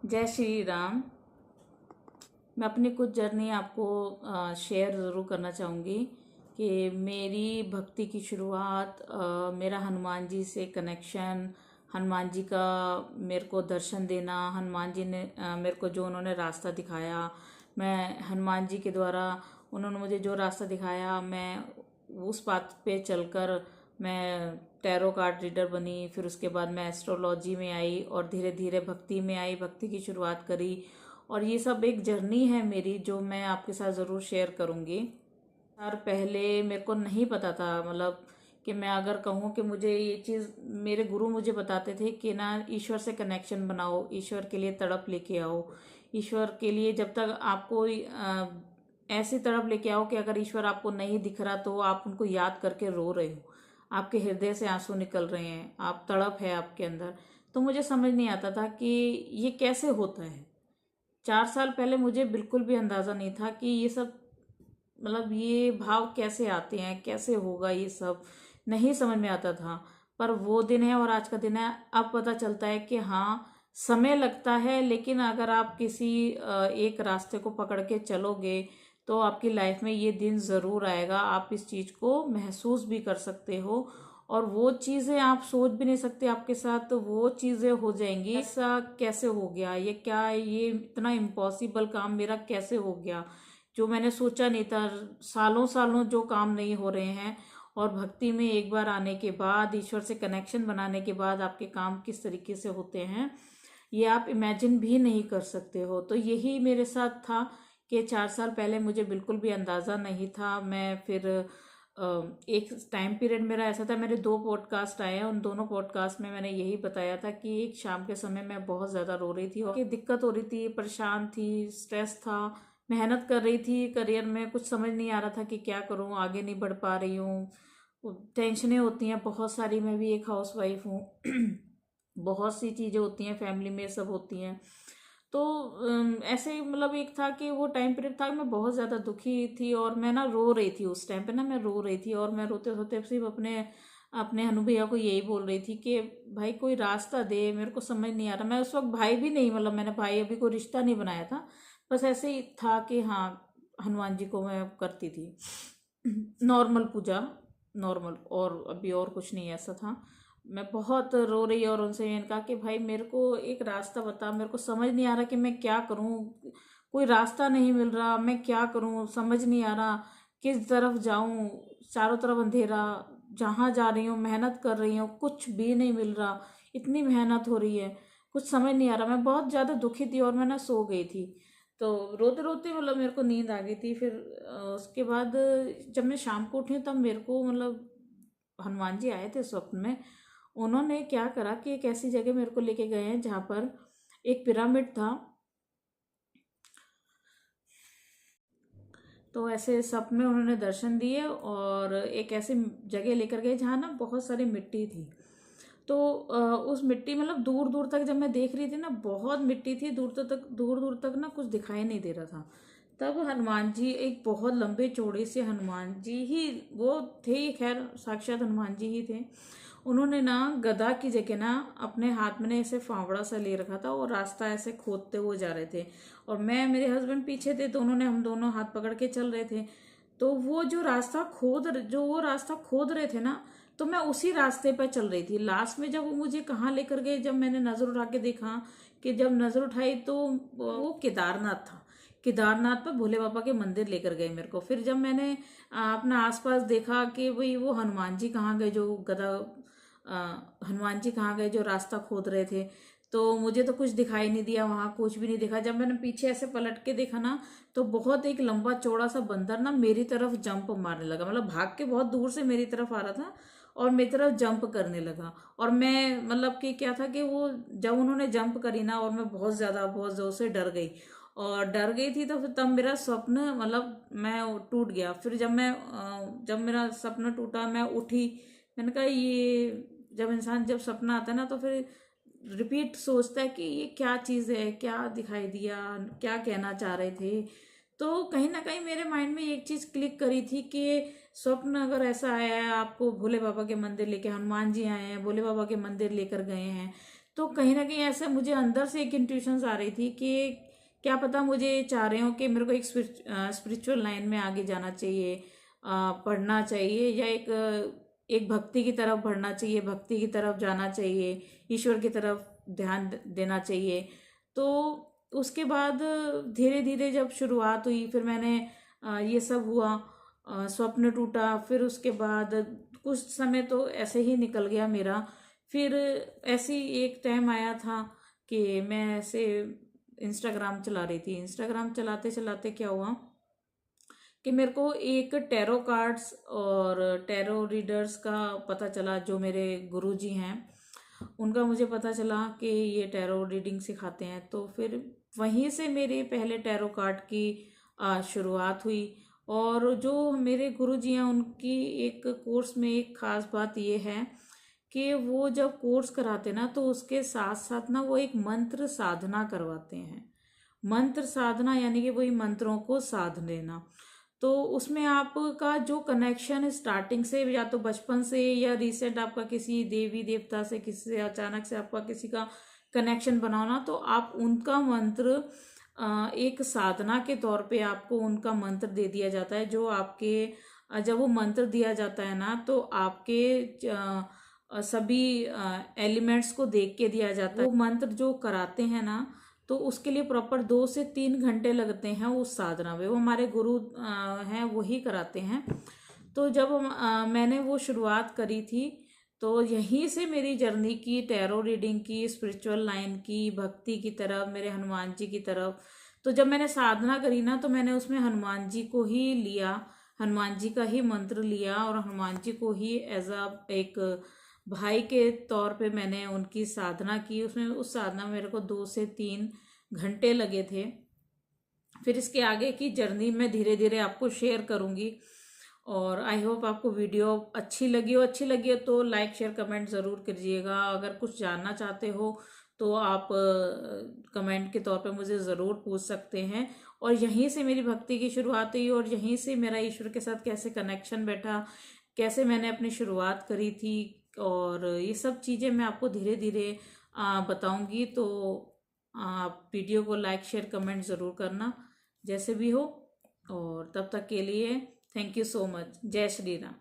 जय श्री राम। मैं अपनी कुछ जर्नी आपको शेयर ज़रूर करना चाहूँगी कि मेरी भक्ति की शुरुआत, मेरा हनुमान जी से कनेक्शन, हनुमान जी का मेरे को दर्शन देना, हनुमान जी ने मेरे को जो उन्होंने रास्ता दिखाया, मैं हनुमान जी के द्वारा उन्होंने मुझे जो रास्ता दिखाया, मैं उस बात पे चलकर मैं टैरो कार्ड रीडर बनी। फिर उसके बाद मैं एस्ट्रोलॉजी में आई और धीरे धीरे भक्ति में आई, भक्ति की शुरुआत करी। और ये सब एक जर्नी है मेरी जो मैं आपके साथ ज़रूर शेयर करूँगी। यार पहले मेरे को नहीं पता था, मतलब कि मैं अगर कहूँ कि मुझे ये चीज़ मेरे गुरु मुझे बताते थे कि ना ईश्वर से कनेक्शन बनाओ, ईश्वर के लिए तड़प लेके आओ। ईश्वर के लिए जब तक आपको ऐसी तड़प लेके आओ कि अगर ईश्वर आपको नहीं दिख रहा तो आप उनको याद करके रो रहे हो, आपके हृदय से आंसू निकल रहे हैं, आप तड़प है आपके अंदर। तो मुझे समझ नहीं आता था कि ये कैसे होता है। 4 साल पहले मुझे बिल्कुल भी अंदाज़ा नहीं था कि ये सब, मतलब ये भाव कैसे आते हैं, कैसे होगा, ये सब नहीं समझ में आता था। पर वो दिन है और आज का दिन है, अब पता चलता है कि हाँ, समय लगता है लेकिन अगर आप किसी एक रास्ते को पकड़ के चलोगे तो आपकी लाइफ में ये दिन ज़रूर आएगा। आप इस चीज़ को महसूस भी कर सकते हो और वो चीज़ें आप सोच भी नहीं सकते आपके साथ, तो वो चीज़ें हो जाएंगी। ऐसा कैसे हो गया, ये क्या, ये इतना इम्पॉसिबल काम मेरा कैसे हो गया, जो मैंने सोचा नहीं था। सालों सालों जो काम नहीं हो रहे हैं, और भक्ति में एक बार आने के बाद, ईश्वर से कनेक्शन बनाने के बाद आपके काम किस तरीके से होते हैं, ये आप इमेजिन भी नहीं कर सकते हो। तो यही मेरे साथ था कि 4 साल पहले मुझे बिल्कुल भी अंदाज़ा नहीं था। मैं फिर एक टाइम पीरियड मेरा ऐसा था, मेरे 2 पॉडकास्ट आए हैं, उन दोनों पॉडकास्ट में मैंने यही बताया था कि एक शाम के समय मैं बहुत ज़्यादा रो रही थी और कि दिक्कत हो रही थी, परेशान थी, स्ट्रेस था, मेहनत कर रही थी करियर में, कुछ समझ नहीं आ रहा था कि क्या करूं, आगे नहीं बढ़ पा रही हूँ। टेंशनें होती हैं बहुत सारी, मैं भी एक हाउस वाइफ हूँ। बहुत सी चीज़ें होती हैं फैमिली में, सब होती हैं। तो ऐसे ही मतलब एक था कि वो टाइम पीरियड था, मैं बहुत ज़्यादा दुखी थी और मैं ना रो रही थी उस टाइम पे ना, मैं रो रही थी और मैं रोते रोते सिर्फ अपने अपने हनु भैया को यही बोल रही थी कि भाई कोई रास्ता दे, मेरे को समझ नहीं आ रहा। मैं उस वक्त भाई भी नहीं, मतलब मैंने भाई अभी कोई रिश्ता नहीं बनाया था, बस ऐसे ही था कि हाँ, हनुमान जी को मैं करती थी नॉर्मल पूजा, नॉर्मल, और अभी और कुछ नहीं ऐसा था। मैं बहुत रो रही और उनसे मैंने कहा कि भाई मेरे को एक रास्ता बता, मेरे को समझ नहीं आ रहा कि मैं क्या करूं, कोई रास्ता नहीं मिल रहा, मैं क्या करूं, समझ नहीं आ रहा किस तरफ जाऊं, चारों तरफ अंधेरा, जहाँ जा रही हूँ मेहनत कर रही हूँ, कुछ भी नहीं मिल रहा, इतनी मेहनत हो रही है, कुछ समझ नहीं आ रहा। मैं बहुत ज़्यादा दुखी थी और मैं ना सो गई थी। तो रोते रोते मतलब मेरे को नींद आ गई थी। फिर उसके बाद जब मैं शाम को उठी तब मेरे को मतलब हनुमान जी आए थे स्वप्न में। उन्होंने क्या करा कि एक ऐसी जगह मेरे को लेके गए हैं जहाँ पर एक पिरामिड था। तो ऐसे सपने में उन्होंने दर्शन दिए और एक ऐसी जगह लेकर गए जहाँ ना बहुत सारी मिट्टी थी। तो उस मिट्टी, मतलब दूर दूर तक जब मैं देख रही थी ना, बहुत मिट्टी थी, दूर दूर तक ना कुछ दिखाई नहीं दे रहा था। तब हनुमान जी, एक बहुत लंबे चौड़े से हनुमान जी ही वो थे, खैर साक्षात हनुमान जी ही थे। उन्होंने ना गदा की जगह ना अपने हाथ में ना ऐसे फावड़ा सा ले रखा था और रास्ता ऐसे खोदते हुए जा रहे थे, और मैं, मेरे हस्बैंड पीछे थे, तो उन्होंने, हम दोनों हाथ पकड़ के चल रहे थे। तो वो जो वो रास्ता खोद रहे थे ना, तो मैं उसी रास्ते पर चल रही थी। लास्ट में जब वो मुझे कहाँ लेकर गए, जब मैंने नजर उठा के देखा, कि जब नजर उठाई तो वो केदारनाथ था। केदारनाथ पर भोले बाबा के मंदिर लेकर गए मेरे को। फिर जब मैंने अपना आसपास देखा कि भाई वो हनुमान जी कहाँ गए, जो गदा हनुमान जी कहाँ गए जो रास्ता खोद रहे थे, तो मुझे तो कुछ दिखाई नहीं दिया, वहां कुछ भी नहीं दिखा। जब मैंने पीछे ऐसे पलट के देखा ना, तो बहुत एक लंबा चौड़ा सा बंदर ना मेरी तरफ जंप मारने लगा, मतलब भाग के बहुत दूर से मेरी तरफ आ रहा था और मेरी तरफ जंप करने लगा। और मैं, मतलब कि क्या था कि वो जब उन्होंने जंप करी ना, और मैं बहुत जोर से डर गई, और डर गई थी। तो फिर तब मेरा स्वप्न, मतलब मैं टूट गया। फिर जब मेरा सपना टूटा, मैं उठी, मैंने कहा ये, जब इंसान जब सपना आता है ना तो फिर रिपीट सोचता है कि ये क्या चीज़ है, क्या दिखाई दिया, क्या कहना चाह रहे थे। तो कहीं ना कहीं मेरे माइंड में एक चीज़ क्लिक करी थी कि स्वप्न अगर ऐसा आया है, आपको भोले बाबा के मंदिर लेके, हनुमान जी आए हैं, भोले बाबा के मंदिर लेकर गए हैं, तो कहीं ना कहीं ऐसे मुझे अंदर से एक इंट्यूशंस आ रही थी कि क्या पता मुझे चाह रहे हो कि मेरे को एक स्पिरिचुअल लाइन में आगे जाना चाहिए, पढ़ना चाहिए, या एक भक्ति की तरफ बढ़ना चाहिए, भक्ति की तरफ जाना चाहिए, ईश्वर की तरफ ध्यान देना चाहिए। तो उसके बाद धीरे धीरे जब शुरुआत हुई, फिर मैंने ये सब हुआ, स्वप्न टूटा, फिर उसके बाद कुछ समय तो ऐसे ही निकल गया मेरा। फिर ऐसी एक टाइम आया था कि मैं ऐसे इंस्टाग्राम चला रही थी। इंस्टाग्राम चलाते चलाते क्या हुआ कि मेरे को एक टैरो कार्ड्स और टैरो रीडर्स का पता चला, जो मेरे गुरुजी हैं उनका मुझे पता चला कि ये टैरो रीडिंग सिखाते हैं। तो फिर वहीं से मेरे पहले टैरो कार्ड की शुरुआत हुई। और जो मेरे गुरुजी हैं उनकी एक कोर्स में एक खास बात ये है कि वो जब कोर्स कराते ना, तो उसके साथ साथ ना वो एक मंत्र साधना करवाते हैं। मंत्र साधना यानी कि वही मंत्रों को साध लेना। तो उसमें आपका जो कनेक्शन स्टार्टिंग से, या तो बचपन से या रिसेंट आपका किसी देवी देवता से, किसी से अचानक से आपका किसी का कनेक्शन बनाना, तो आप उनका मंत्र एक साधना के तौर पे आपको उनका मंत्र दे दिया जाता है। जो आपके जब वो मंत्र दिया जाता है ना, तो आपके सभी एलिमेंट्स को देख के दिया जाता है। वो मंत्र जो कराते हैं ना, तो उसके लिए प्रॉपर 2 से 3 घंटे लगते हैं उस साधना में। वो हमारे गुरु हैं, वही कराते हैं। तो जब मैंने वो शुरुआत करी थी, तो यहीं से मेरी जर्नी की, टैरो रीडिंग की, स्पिरिचुअल लाइन की, भक्ति की तरफ, मेरे हनुमान जी की तरफ। तो जब मैंने साधना करी ना, तो मैंने उसमें हनुमान जी को ही लिया, हनुमान जी का ही मंत्र लिया, और हनुमान जी को ही एज अ एक भाई के तौर पे मैंने उनकी साधना की। उसमें उस साधना में मेरे को 2 से 3 घंटे लगे थे। फिर इसके आगे की जर्नी मैं धीरे धीरे आपको शेयर करूंगी। और आई होप आपको वीडियो अच्छी लगी हो तो लाइक शेयर कमेंट ज़रूर करिएगा। अगर कुछ जानना चाहते हो तो आप कमेंट के तौर पे मुझे ज़रूर पूछ सकते हैं। और यहीं से मेरी भक्ति की शुरुआत हुई, और यहीं से मेरा ईश्वर के साथ कैसे कनेक्शन बैठा, कैसे मैंने अपनी शुरुआत करी थी, और ये सब चीज़ें मैं आपको धीरे धीरे बताऊंगी। तो आप वीडियो को लाइक शेयर कमेंट ज़रूर करना, जैसे भी हो। और तब तक के लिए थैंक यू सो मच। जय श्री राम।